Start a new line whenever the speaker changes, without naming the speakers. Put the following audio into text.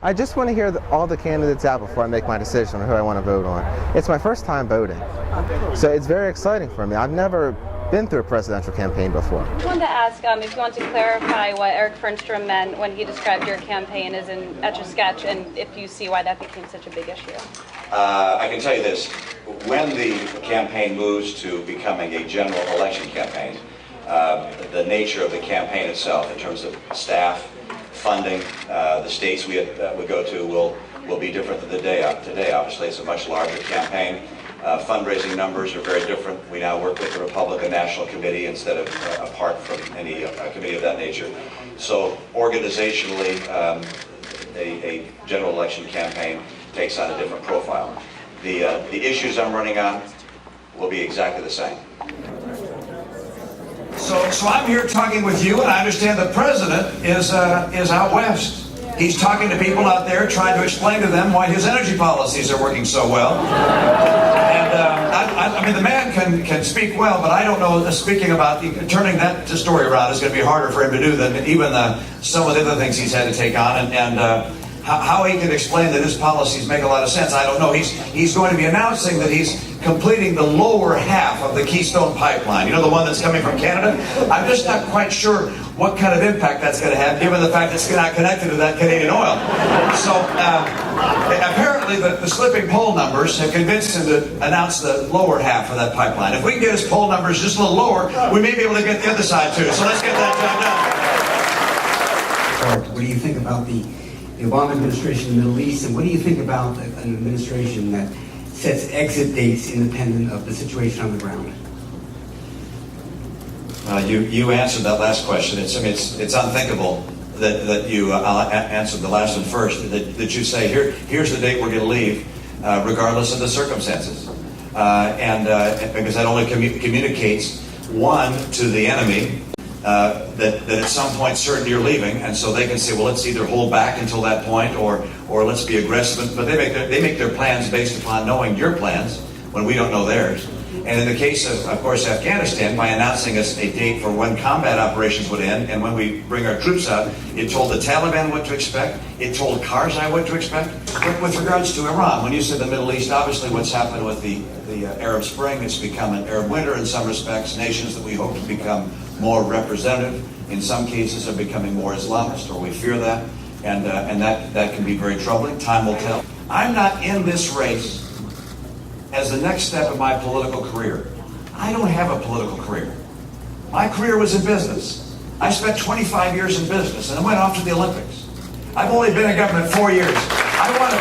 I just want to hear all the candidates out before I make my decision on who I want to vote on. It's my first time voting, so it's very exciting for me. I've never been through a presidential campaign before.
I wanted to ask if you want to clarify what Eric Fernstrom meant when he described your campaign as an etch-a-sketch, and if you see why that became such a big issue.
I can tell you this. When the campaign moves to becoming a general election campaign, the nature of the campaign itself in terms of staff, funding, the states we go to will be different than today. Obviously, it's a much larger campaign. Fundraising numbers are very different. We now work with the Republican National Committee instead of apart from any committee of that nature. So organizationally, a general election campaign takes on a different profile. The issues I'm running on will be exactly the same.
So I'm here talking with you, and I understand the president is out west. He's talking to people out there, trying to explain to them why his energy policies are working so well. And I mean, the man can speak well, but I don't know. Speaking about turning that story around is going to be harder for him to do than even some of the other things he's had to take on. And how he can explain that his policies make a lot of sense, I don't know. He's going to be announcing that he's completing the lower half of the Keystone Pipeline. You know, the one that's coming from Canada? I'm just not quite sure what kind of impact that's going to have, given the fact it's not connected to that Canadian oil. So apparently the slipping poll numbers have convinced him to announce the lower half of that pipeline. If we can get his poll numbers just a little lower, we may be able to get the other side too. So let's get that job done.
What do you think about the Obama administration in the Middle East, and what do you think about an administration that sets exit dates independent of the situation on the ground?
You answered that last question. It's unthinkable that you answered the last one first. That you say here's the date we're going to leave, regardless of the circumstances, because that only communicates one to the enemy. That at some point certain you're leaving, and so they can say, well, let's either hold back until that point, or let's be aggressive. But they make their plans based upon knowing your plans when we don't know theirs. And in the case of course, Afghanistan, by announcing us a date for when combat operations would end, and when we bring our troops out, it told the Taliban what to expect. It told Karzai what to expect. But with regards to Iran, when you said the Middle East, obviously what's happened with the Arab Spring, it's become an Arab winter in some respects. Nations that we hope to become more representative, in some cases, are becoming more Islamist, or we fear that, and that can be very troubling. Time will tell. I'm not in this race as the next step of my political career. I don't have a political career. My career was in business. I spent 25 years in business, and I went off to the Olympics. I've only been in government 4 years. I want to